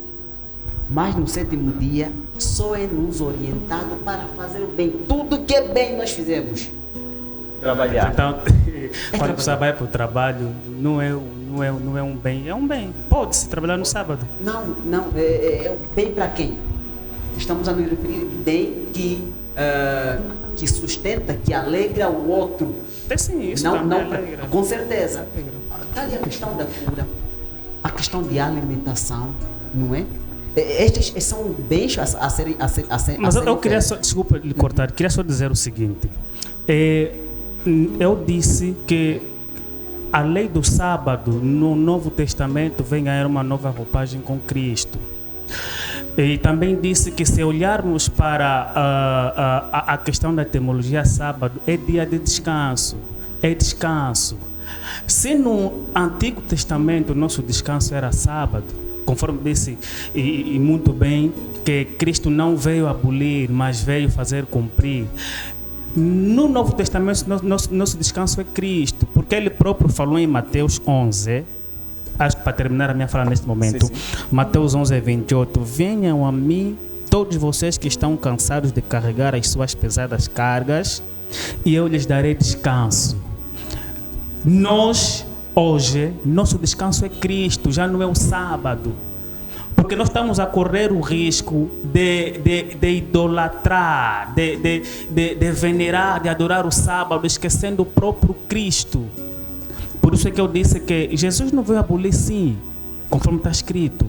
Mas no 7º dia, só é nos orientado para fazer o bem. Tudo que é bem nós fizemos. Trabalhar. Então, quando a pessoa vai para o trabalho, não é um bem, é um bem. Pode-se trabalhar no sábado. Não, é um bem para quem? Estamos a nos referir bem que sustenta, que alegra o outro. Sim, isso não, alegra. Com certeza. Está ali a questão da cura, a questão de alimentação, não é? Estes são bens a serem. Mas eu queria só, desculpa lhe cortar, queria só dizer o seguinte. Eu disse que a lei do sábado no Novo Testamento vem ganhar uma nova roupagem com Cristo. E também disse que se olharmos para a questão da etimologia sábado, é dia de descanso, é descanso. Se no Antigo Testamento o nosso descanso era sábado, conforme disse e muito bem, que Cristo não veio abolir, mas veio fazer cumprir. No Novo Testamento, nosso descanso é Cristo, porque Ele próprio falou em Mateus 11, acho que para terminar a minha fala neste momento, sim. Mateus 11, 28, venham a mim todos vocês que estão cansados de carregar as suas pesadas cargas, e eu lhes darei descanso. Nós, hoje, nosso descanso é Cristo, já não é o sábado. Porque nós estamos a correr o risco de idolatrar, de venerar, de adorar o sábado, esquecendo o próprio Cristo. Por isso é que eu disse que Jesus não veio abolir, sim, conforme está escrito,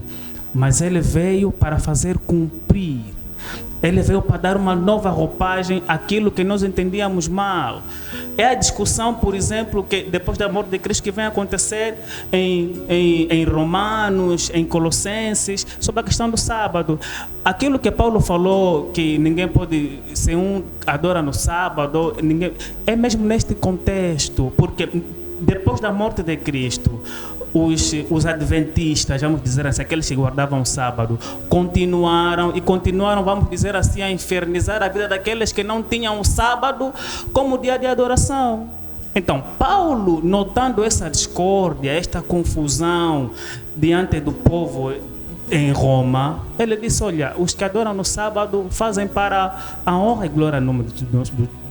mas Ele veio para fazer cumprir. Ele veio para dar uma nova roupagem àquilo que nós entendíamos mal. É a discussão, por exemplo, que depois da morte de Cristo que vem acontecer em Romanos, em Colossenses, sobre a questão do sábado. Aquilo que Paulo falou, que ninguém pode, se um adora no sábado, ninguém, é mesmo neste contexto, porque depois da morte de Cristo, os adventistas, vamos dizer assim, aqueles que guardavam o sábado, continuaram, vamos dizer assim, a infernizar a vida daqueles que não tinham o sábado como dia de adoração. Então, Paulo, notando essa discórdia, esta confusão diante do povo em Roma, ele disse, olha, os que adoram no sábado fazem para a honra e glória no nome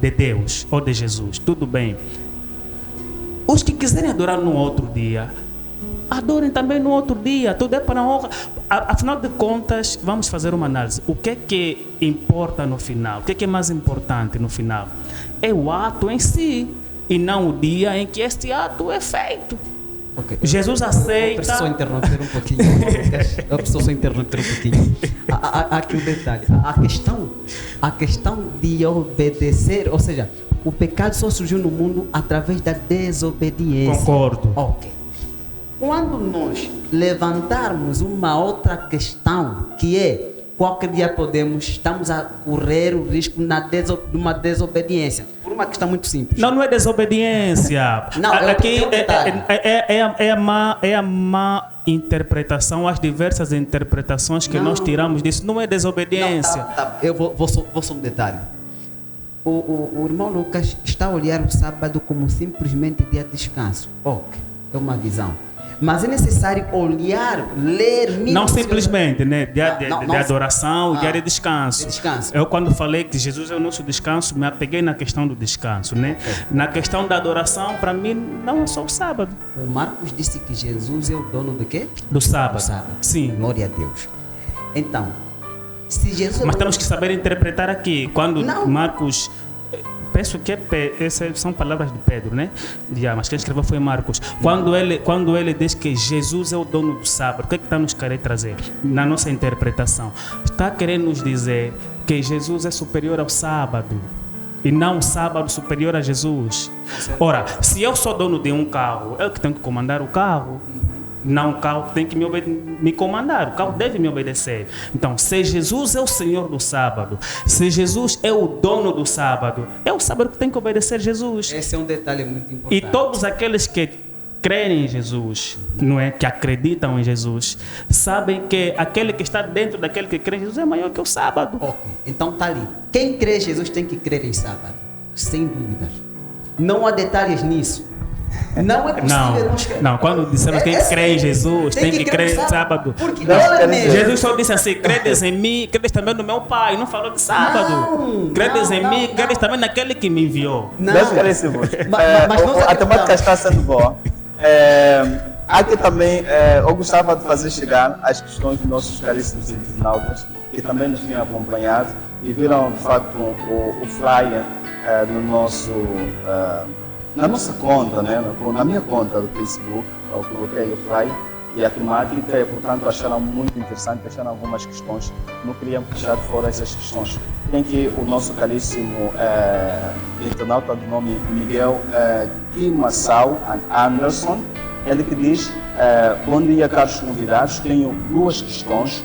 de Deus ou de Jesus, tudo bem. Os que quiserem adorar no outro dia, adorem também no outro dia, tudo é para a honra. Afinal de contas, vamos fazer uma análise. O que é que importa no final? O que é que é mais importante no final? É o ato em si, e não o dia em que este ato é feito. Okay. Jesus aceita... Eu preciso interromper um pouquinho. Há aqui um detalhe. A questão de obedecer, ou seja, o pecado só surgiu no mundo através da desobediência. Concordo. Ok. Quando nós levantarmos uma outra questão, que é qualquer dia estamos a correr o risco de uma desobediência, por uma questão muito simples. Não é desobediência. Não, aqui é a má interpretação, as diversas interpretações que nós tiramos disso. Não é desobediência. Tá. Eu vou só um detalhe. O irmão Lucas está a olhar o sábado como simplesmente dia de descanso. Ok, é uma visão. Mas é necessário olhar, ler... Não simplesmente, né? Dia de adoração, dia de descanso. Eu, quando falei que Jesus é o nosso descanso, me apeguei na questão do descanso, né? Okay. Na questão da adoração, para mim, não é só o sábado. O Marcos disse que Jesus é o dono do quê? Do sábado. Do sábado. Sim. Glória a Deus. Então, se Jesus... Mas temos que saber interpretar aqui. Quando Marcos... Penso que essas são palavras de Pedro, né? Mas quem escreveu foi Marcos. Quando ele diz que Jesus é o dono do sábado, o que é que está nos querendo trazer? Na nossa interpretação, está querendo nos dizer que Jesus é superior ao sábado e não o sábado superior a Jesus. Ora, se eu sou dono de um carro, eu que tenho que comandar o carro. Não, o carro tem que me comandar, o carro deve me obedecer. Então, se Jesus é o Senhor do sábado, se Jesus é o dono do sábado, é o sábado que tem que obedecer Jesus. Esse é um detalhe muito importante. E todos aqueles que creem em Jesus, não é, que acreditam em Jesus, sabem que aquele que está dentro daquele que crê em Jesus é maior que o sábado. Okay. Então está ali. Quem crê em Jesus tem que crer em sábado, sem dúvidas. Não há detalhes nisso. Não é possível. Não, quando dissemos que tem que crer em Jesus, tem que crer em sábado. Porque Jesus só disse assim: credes em mim, credes também no meu Pai. Não falou de sábado. Credes em mim, credes também naquele que me enviou. A temática está sendo boa. Aqui também eu gostava de fazer chegar as questões dos nossos caríssimos internautas, que também nos têm acompanhado e viram de facto o flyer no nosso. Na nossa conta, né? Na minha conta do Facebook, eu coloquei o flyer e a temática, e portanto acharam muito interessante, acharam algumas questões, não queríamos deixar de fora essas questões. Tem que o nosso caríssimo internauta do nome Miguel Kimassau Anderson, ele que diz: bom dia, caros convidados, tenho duas questões,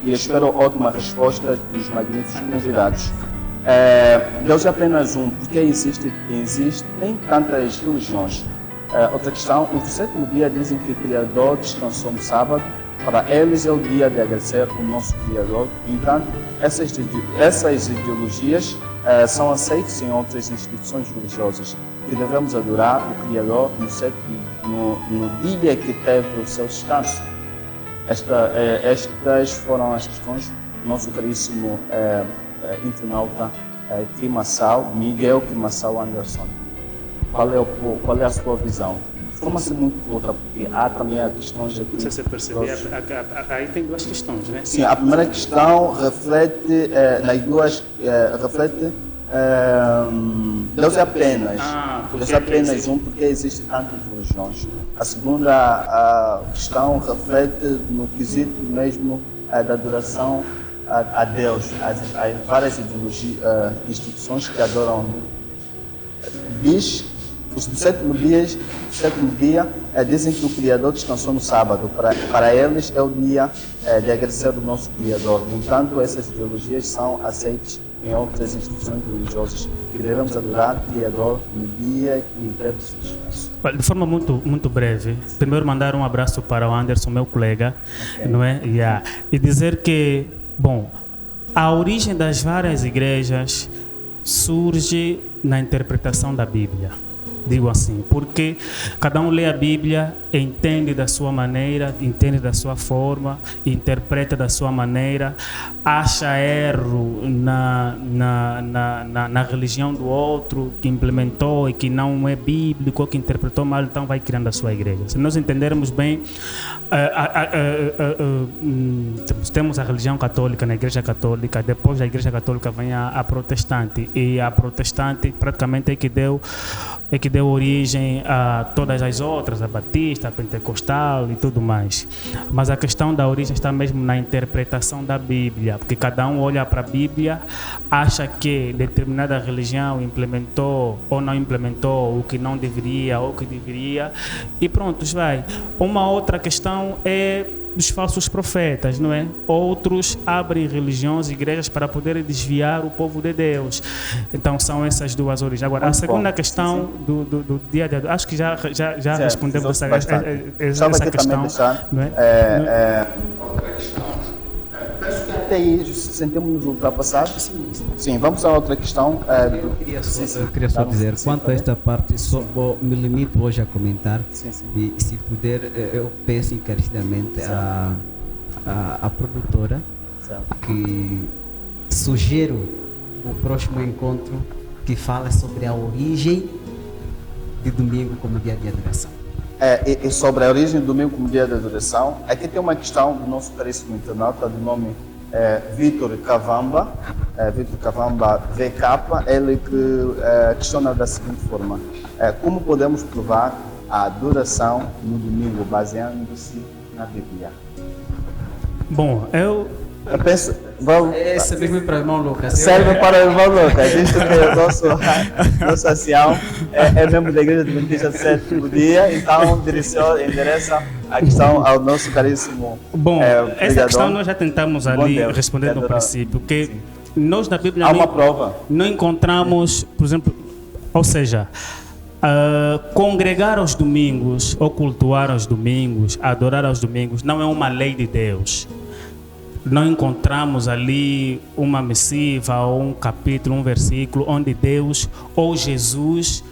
e espero ótima resposta dos magníficos convidados. Deus é apenas um, porque existem tantas religiões. Outra questão: o sétimo dia dizem que o Criador descansou no sábado, para eles é o dia de agradecer o nosso Criador. Entanto, essas ideologias são aceitas em outras instituições religiosas, que devemos adorar o Criador no dia que teve o seu descanso. Estas foram as questões do nosso caríssimo internauta Miguel Kimassau Anderson. Qual é a sua visão? Forma-se muito curta, porque há também a questão de... Não sei se você percebeu, aí tem duas questões, né? Sim, a primeira questão reflete, nas duas, Deus é apenas, um, porque existe tantas religiões. A segunda questão reflete no quesito mesmo da adoração a Deus, há várias ideologias, instituições que adoram. Diz, o sétimo dia dizem que o Criador descansou no sábado. Para eles é o dia de agradecer ao nosso Criador. No entanto, essas ideologias são aceitas em outras instituições religiosas, que devemos adorar o Criador no dia que temos descanso. De forma muito breve, primeiro mandar um abraço para o Anderson, meu colega, não é? E dizer que, bom, a origem das várias igrejas surge na interpretação da Bíblia. Digo assim, porque cada um lê a Bíblia, entende da sua maneira, entende da sua forma, interpreta da sua maneira, acha erro na religião do outro, que implementou e que não é bíblico, ou que interpretou mal, então vai criando a sua igreja. Se nós entendermos bem, temos a religião católica na igreja católica, depois da igreja católica vem a protestante, e a protestante praticamente é que deu origem a todas as outras, a batista, a pentecostal e tudo mais. Mas a questão da origem está mesmo na interpretação da Bíblia, porque cada um olha para a Bíblia, acha que determinada religião implementou ou não implementou o que não deveria ou o que deveria, e pronto, vai. Uma outra questão é dos falsos profetas, não é? Outros abrem religiões, igrejas para poder desviar o povo de Deus. Então são essas duas origens. Agora, a segunda questão do dia de acho que já respondemos essa questão. Deixar, não é? Outra questão. Penso que até aí sentimos ultrapassados. Sim, vamos a outra questão. Eu queria só dizer, quanto a esta parte, me limito hoje a comentar. Sim. E se puder, eu peço encarecidamente à produtora que sugiro o próximo encontro que fala sobre a origem de domingo como dia de adoração. E sobre a origem do domingo como dia de adoração, aqui tem uma questão do nosso caríssimo internauta do nome Vitor Cavamba, VK, ele que questiona da seguinte forma: como podemos provar a adoração no domingo baseando-se na Bíblia? Bom, eu penso. Esse mesmo para o irmão Lucas. Serve para o irmão Lucas, visto que o nosso ancião é membro da Igreja Adventista do Sétimo Dia, então endereça a questão ao nosso caríssimo. Bom, essa questão nós já tentamos ali responder no princípio, que nós na Bíblia há uma prova. Não encontramos, por exemplo, ou seja, congregar aos domingos, ou cultuar aos domingos, adorar aos domingos, não é uma lei de Deus. Não encontramos ali uma missiva ou um capítulo, um versículo onde Deus ou Jesus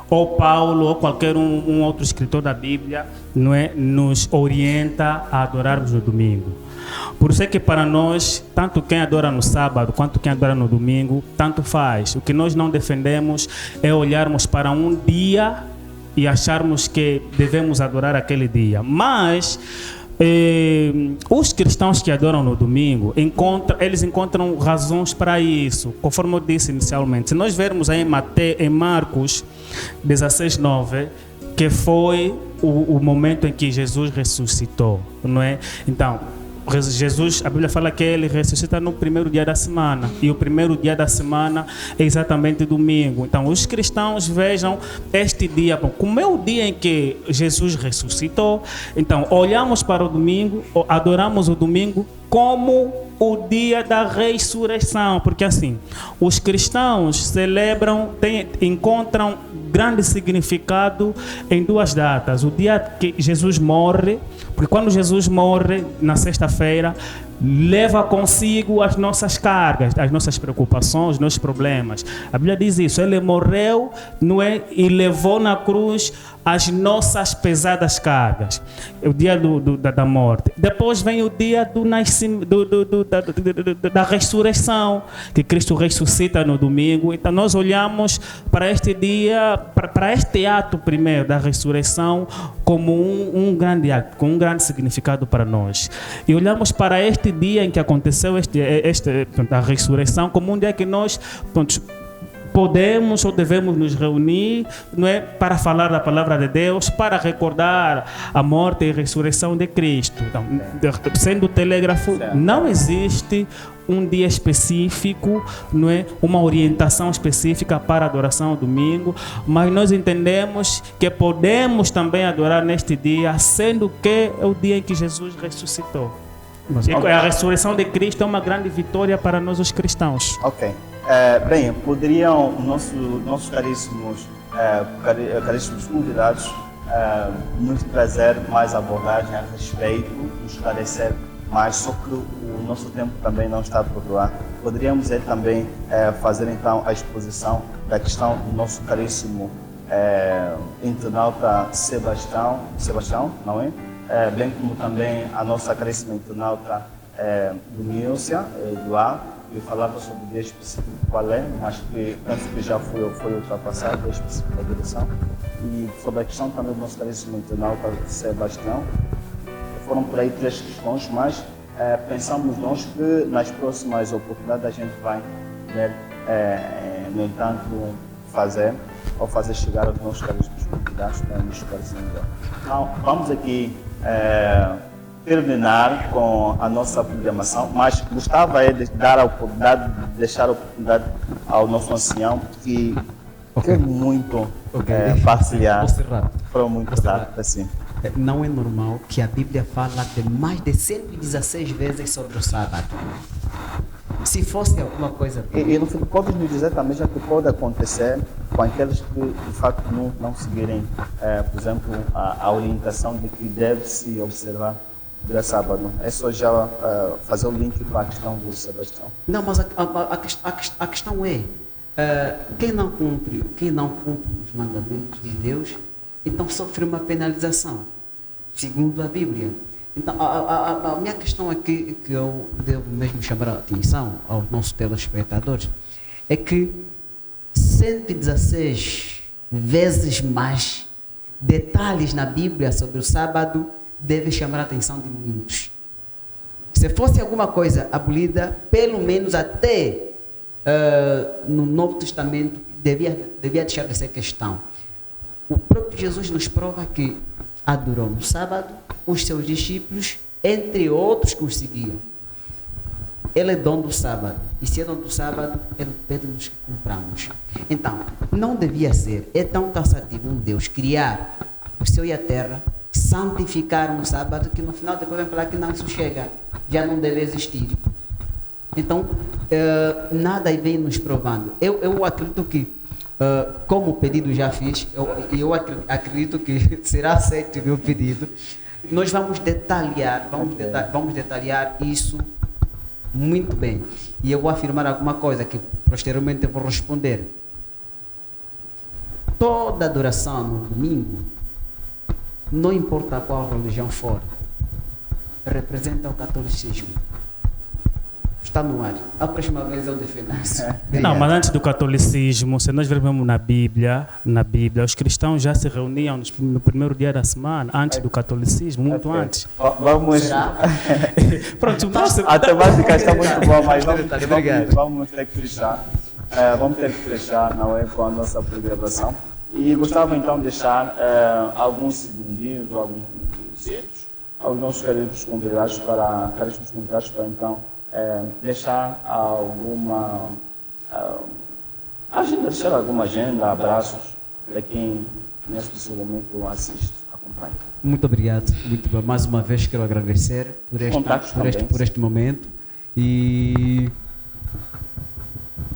ou Paulo ou qualquer um outro escritor da Bíblia, não é, nos orienta a adorarmos no domingo. Por isso é que para nós, tanto quem adora no sábado quanto quem adora no domingo, tanto faz. O que nós não defendemos é olharmos para um dia e acharmos que devemos adorar aquele dia. Mas os cristãos que adoram no domingo, eles encontram razões para isso, conforme eu disse inicialmente. Se nós vermos aí em Marcos 16:9, que foi o momento em que Jesus ressuscitou, não é? Então, Jesus, a Bíblia fala que ele ressuscita no primeiro dia da semana, e o primeiro dia da semana é exatamente domingo. Então os cristãos vejam este dia como é o dia em que Jesus ressuscitou. Então olhamos para o domingo, adoramos o domingo como o dia da ressurreição, porque assim os cristãos encontram grande significado em duas datas: o dia que Jesus morre, porque quando Jesus morre na sexta-feira, leva consigo as nossas cargas, as nossas preocupações, os nossos problemas. A Bíblia diz isso: ele morreu, não é, e levou na cruz as nossas pesadas cargas. É o dia da morte. Depois vem o dia do da ressurreição, que Cristo ressuscita no domingo. Então nós olhamos para este dia, para este ato primeiro da ressurreição, como um grande ato, com um grande significado para nós. E olhamos para este dia em que aconteceu a ressurreição como um dia que nós podemos ou devemos nos reunir, não é, para falar da palavra de Deus, para recordar a morte e a ressurreição de Cristo. Então, sendo telégrafo, não existe um dia específico, não é? Uma orientação específica para a adoração ao domingo, mas nós entendemos que podemos também adorar neste dia, sendo que é o dia em que Jesus ressuscitou. A ressurreição de Cristo é uma grande vitória para nós os cristãos. Ok. Bem, poderiam nossos caríssimos convidados nos trazer mais abordagem a respeito, nos esclarecer mais, só que o nosso tempo também não está por lá. Poderíamos também fazer então a exposição da questão do nosso caríssimo internauta Sebastião, não é? Bem como também a nossa caríssima internauta do Nilcia, do A, que falava sobre o dia específico qual é, mas que penso que já foi ultrapassado, o dia específico da direção. E sobre a questão também do nosso caríssimo internauta Sebastião, foram por aí 3 questões, mas pensamos nós que nas próximas oportunidades a gente vai, no entanto, fazer chegar aos nossos caríssimos convidados para nos esclarecer melhor. Então, vamos aqui terminar com a nossa programação, mas gostava de dar a oportunidade, de deixar a oportunidade ao nosso ancião que quer muito partilhar. Foi muito rápido, assim. Não é normal que a Bíblia fala de mais de 116 vezes sobre o sábado. Se fosse alguma coisa... E no fim, pode nos dizer também, já que pode acontecer com aqueles que de facto não seguirem, por exemplo, a orientação de que deve-se observar o sábado. É só já fazer o link para a questão do Sebastião. Não, mas a questão é, quem não cumpre os mandamentos de Deus, então sofre uma penalização, segundo a Bíblia. Então, a minha questão aqui, que eu devo mesmo chamar a atenção aos nossos telespectadores, é que 116 vezes mais detalhes na Bíblia sobre o sábado devem chamar a atenção de muitos. Se fosse alguma coisa abolida, pelo menos até no Novo Testamento, devia deixar de ser questão. O próprio Jesus nos prova que adorou no sábado os seus discípulos, entre outros que os seguiam. Ele é dono do sábado. E se é dono do sábado, ele pede-nos que cumpramos. Então, não devia ser, é tão cansativo um Deus criar o céu e a terra, santificar um sábado, que no final depois vem falar que não, isso chega, já não deve existir. Então, nada vem nos provando. Eu acredito que, como o pedido já fiz, eu acredito que será aceito o meu pedido. Nós vamos detalhar isso muito bem. E eu vou afirmar alguma coisa que posteriormente eu vou responder. Toda adoração no domingo, não importa qual religião for, representa o catolicismo. Está no ar. A próxima vez eu defendo isso. Não, mas antes do catolicismo, se nós vermos na Bíblia, os cristãos já se reuniam no primeiro dia da semana, antes do catolicismo, muito antes. Vamos. Pronto, a temática está muito boa, mas vamos ter que fechar. Vamos ter que fechar, não é, com a nossa programação. E gostava então de deixar alguns segundinhos ou alguns minutos aos nossos queridos convidados para então deixar alguma agenda, abraços para quem nesse momento assiste, acompanha. Muito obrigado. Muito bom. Mais uma vez quero agradecer por este momento e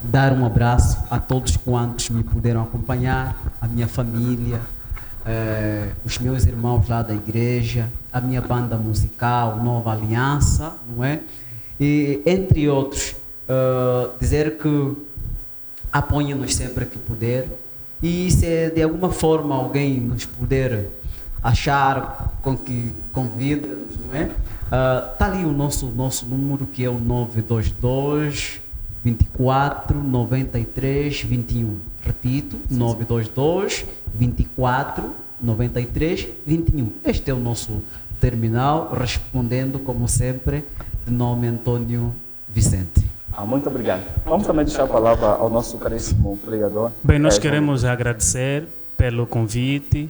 dar um abraço a todos quantos me puderam acompanhar, a minha família, os meus irmãos lá da igreja, a minha banda musical, Nova Aliança, não é? E, entre outros, dizer que apoiem-nos sempre que puder, e se de alguma forma alguém nos puder achar com que convida-nos, não é? Está ali o nosso número, que é o 922 24 93 21. Repito, 922 24 93 21. Este é o nosso terminal, respondendo como sempre de nome Antônio Vicente. Muito obrigado. Vamos também deixar a palavra ao nosso caríssimo pregador. Bem, nós queremos agradecer pelo convite.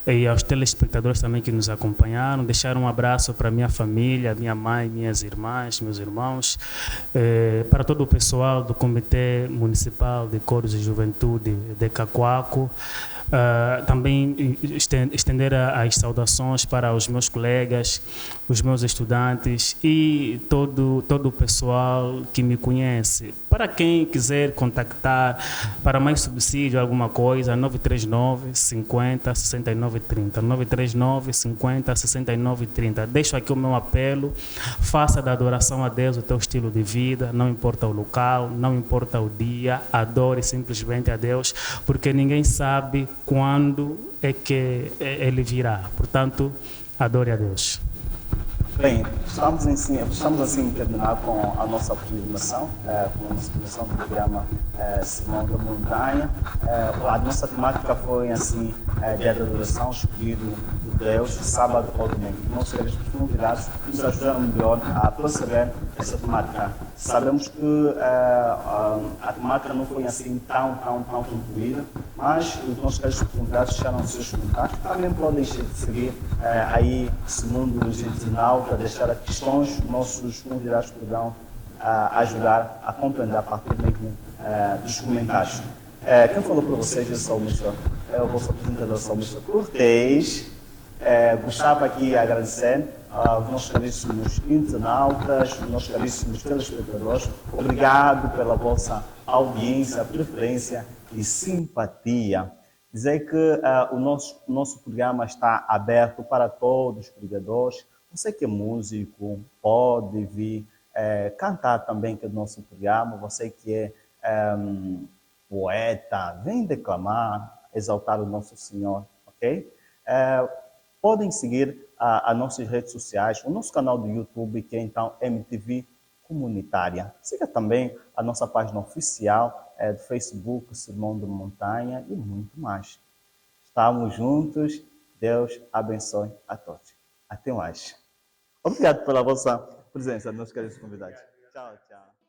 e aos telespectadores também que nos acompanharam. Deixar um abraço para minha família, minha mãe, minhas irmãs, meus irmãos, para todo o pessoal do Comitê Municipal de Coros e Juventude de Cacoaco. Também estender as saudações para os meus colegas, os meus estudantes e todo o pessoal que me conhece. Para quem quiser contactar para mais subsídio, alguma coisa, 939 50 69 30. 939 50 69 30. Deixo aqui o meu apelo, faça da adoração a Deus o teu estilo de vida, não importa o local, não importa o dia, adore simplesmente a Deus, porque ninguém sabe quando é que Ele virá. Portanto, adore a Deus. Bem, estamos assim a terminar com a nossa programação, com a nossa programação do programa Sermão da Montanha. A nossa temática foi assim, de adoração, escolhido por Deus, sábado ao domingo. Nós queremos convidados nos ajudaram melhor a perceber essa temática. Sabemos que a temática não foi assim tão concluída, mas os nossos convidados deixaram os seus comentários. Também podem seguir aí, segundo os internautas, para deixar as questões, nossos convidados poderão ajudar a compreender a partir mesmo dos comentários. Quem falou para vocês, eu sou o vosso apresentador, sou o Mr. Cortês. Gostava aqui de agradecer aos nossos caríssimos internautas, aos nossos caríssimos telespectadores. Obrigado pela vossa audiência, preferência e simpatia. Dizer que o nosso programa está aberto para todos os pregadores. Você que é músico, pode vir cantar também que é do nosso programa. Você que é poeta, vem declamar, exaltar o nosso Senhor, ok? Podem seguir as nossas redes sociais, o nosso canal do YouTube, que é então MTV Comunitária. Siga também a nossa página oficial do Facebook, Sermão da Montanha e muito mais. Estamos juntos. Deus abençoe a todos. Até mais. Obrigado pela vossa presença, meus queridos convidados. Tchau, tchau.